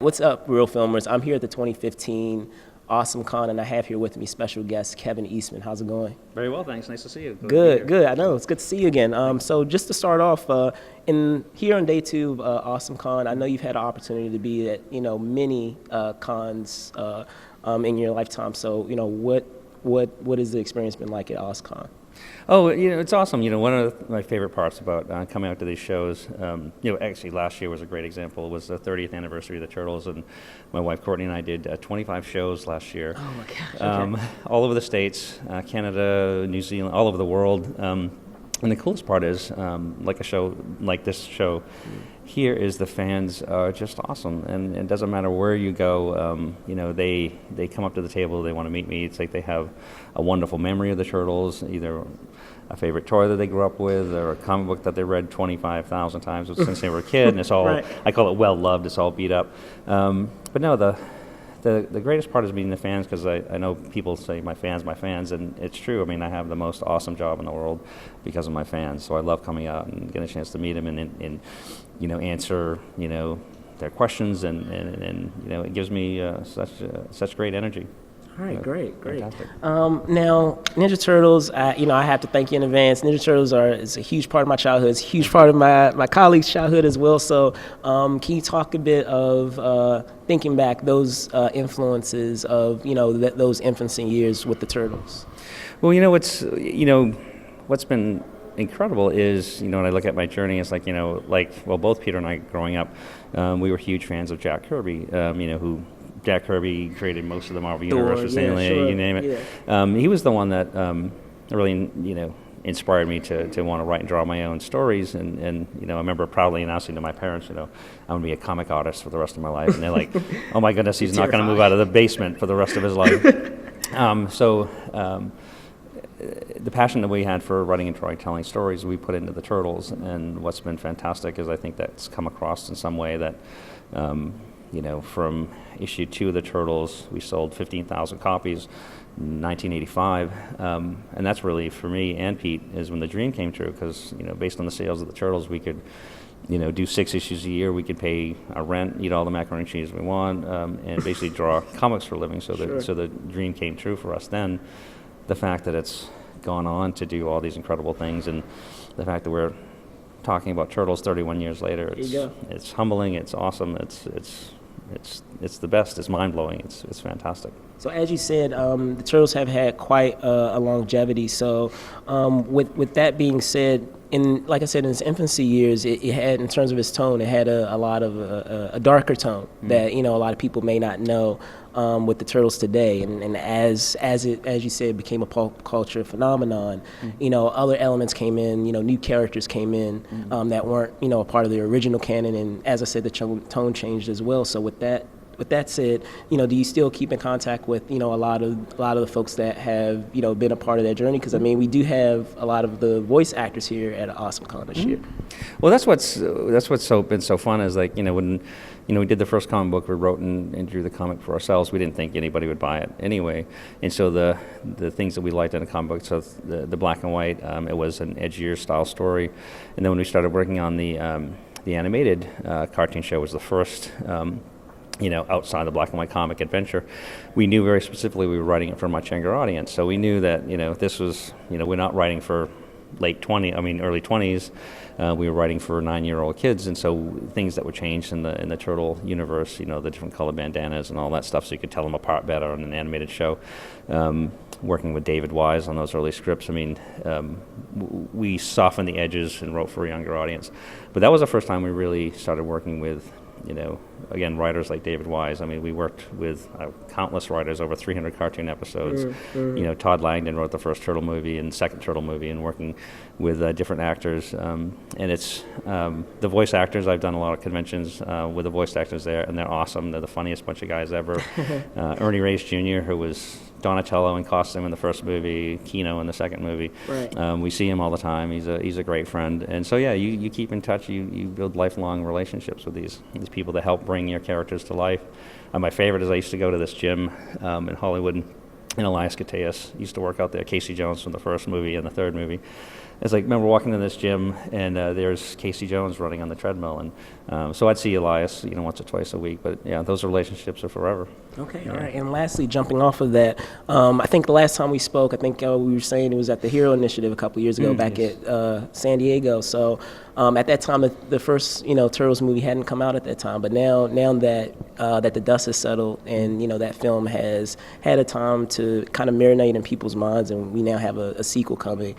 What's up, Real Filmers? I'm here at the 2015 Awesome Con, and I have here with me special guest Kevin Eastman. How's it going? Very well, thanks. Nice to see you. Good. I know, it's good to see you again. So just to start off, here on day two of Awesome Con, I know you've had an opportunity to be at many cons in your lifetime. So what has the experience been like at OSCON? Oh, it's awesome. One of my favorite parts about coming out to these shows, actually last year was a great example. It was the 30th anniversary of the Turtles, and my wife Courtney and I did 25 shows last year. Oh my gosh! Okay. All over the States, Canada, New Zealand, all over the world. And the coolest part is, like a show like this show, here is the fans are just awesome, and it doesn't matter where you go. They come up to the table, they want to meet me. It's like they have a wonderful memory of the Turtles, either a favorite toy that they grew up with, or a comic book that they read 25,000 times since they were a kid, and it's all Right. I call it well loved. It's all beat up, but no, the greatest part is meeting the fans, because I know people say my fans, and it's true. I mean, I have the most awesome job in the world because of my fans. So I love coming out and getting a chance to meet them and answer their questions, and it gives me such great energy. All right, great. Fantastic. Now, Ninja Turtles, I have to thank you in advance. Ninja Turtles is a huge part of my childhood. It's a huge part of my colleagues' childhood as well. So can you talk a bit of thinking back, those influences of, those infancy years with the Turtles? Well, what's been incredible is, when I look at my journey, it's both Peter and I growing up, we were huge fans of Jack Kirby, who Jack Kirby created most of the Marvel Universe, you name it. Yeah. He was the one that really, inspired me to want to write and draw my own stories. And I remember proudly announcing to my parents, I'm going to be a comic artist for the rest of my life. And they're like, oh my goodness, he's not going to move out of the basement for the rest of his life. The passion that we had for writing and telling stories, we put into the Turtles. And what's been fantastic is I think that's come across in some way that, from issue 2 of the Turtles, we sold 15,000 copies in 1985. And that's really, for me and Pete, is when the dream came true, because, based on the sales of the Turtles, we could, do 6 issues a year. We could pay our rent, eat all the macaroni and cheese we want, and basically draw comics for a living. So the dream came true for us then. The fact that it's gone on to do all these incredible things, and the fact that we're talking about Turtles 31 years later, it's humbling, it's awesome, it's the best, it's mind-blowing, it's fantastic. So as you said, the Turtles have had quite a longevity. So with that being said, like I said, in its infancy years, it had, in terms of its tone, it had a lot of a darker tone that a lot of people may not know with the Turtles today. And as you said, became a pop culture phenomenon, other elements came in, new characters came in that weren't a part of the original canon. And as I said, the tone changed as well. So with that said, do you still keep in contact with, a lot of the folks that have, been a part of that journey? Because, we do have a lot of the voice actors here at Awesome Con this year. Well, that's what's been so fun is, when, we did the first comic book, we wrote and drew the comic for ourselves. We didn't think anybody would buy it anyway. And so the things that we liked in the comic book, so the black and white, it was an edgier style story. And then when we started working on the animated cartoon show, was the first, outside the black and white comic adventure, we knew very specifically we were writing it for a much younger audience. So we knew that, this was, we're not writing for early 20s. We were writing for 9-year-old kids, and so things that were changed in the Turtle universe, the different color bandanas and all that stuff, so you could tell them apart better on an animated show. Working with David Wise on those early scripts, we softened the edges and wrote for a younger audience. But that was the first time we really started working with, again, writers like David Wise. We worked with countless writers, over 300 cartoon episodes. Todd Langdon wrote the first Turtle movie and second Turtle movie, and working with different actors. And it's the voice actors. I've done a lot of conventions with the voice actors there, and they're awesome. They're the funniest bunch of guys ever. Ernie Reyes Jr., who was Donatello in costume in the first movie, Kino in the second movie. Right. We see him all the time. He's a great friend, and so you keep in touch. You build lifelong relationships with these people that help bring your characters to life. My favorite is I used to go to this gym in Hollywood, and Elias Koteas used to work out there. Casey Jones from the first movie and the third movie. it's like, remember walking in this gym and there's Casey Jones running on the treadmill, and so I'd see Elias, once or twice a week. But yeah, those relationships are forever. Okay, all right. And lastly, jumping off of that, I think the last time we spoke, I think we were saying it was at the Hero Initiative a couple of years ago, back yes. at San Diego. So at that time, the first Turtles movie hadn't come out at that time, but now that that the dust has settled and that film has had a time to kind of marinate in people's minds, and we now have a sequel coming.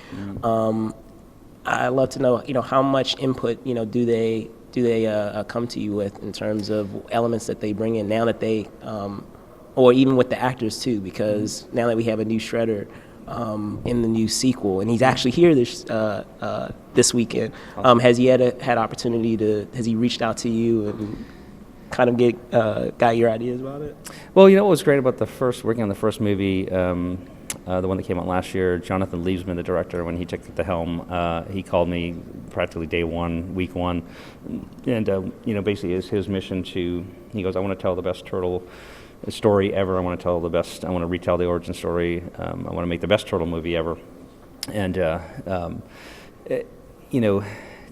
I'd love to know, how much input do they come to you with in terms of elements that they bring in now that they, or even with the actors too, because now that we have a new Shredder in the new sequel, and he's actually here this weekend. Has he had opportunity has he reached out to you and kind of got your ideas about it? Well, what was great about working on the first movie, the one that came out last year, Jonathan Eastman, the director, when he took the helm, he called me practically day one, week one, and basically his mission he goes, I want to tell the best turtle story ever. I want to retell the origin story. I want to make the best turtle movie ever. And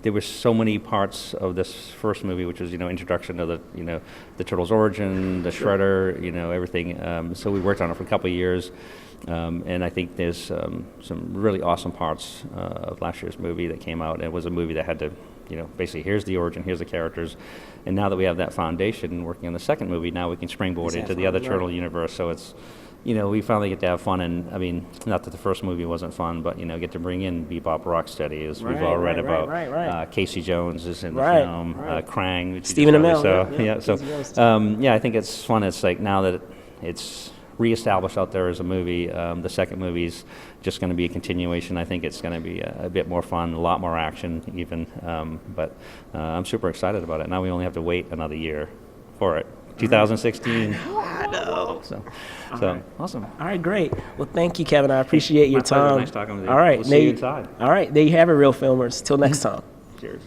there were so many parts of this first movie, which was introduction to the turtle's origin, the Shredder, everything. So we worked on it for a couple of years, and I think there's some really awesome parts of last year's movie that came out. And it was a movie that had to, basically here's the origin, here's the characters, and now that we have that foundation, working on the second movie, now we can springboard into the other turtle universe. So it's we finally get to have fun, and I mean, not that the first movie wasn't fun, but get to bring in Bebop Rocksteady, as we've all read about. Casey Jones is in the film. Krang, which Stephen Amell. So I think it's fun. It's like now that it's reestablished out there as a movie, the second movie's just going to be a continuation. I think it's going to be a bit more fun, a lot more action, even. But I'm super excited about it. Now we only have to wait another year for it. 2016. I know. So right. Awesome. All right, great. Well, thank you, Kevin. I appreciate your time. Nice talking with you. All right. We'll see you inside. All right, there you have it, Real Filmers. Till next time. Cheers.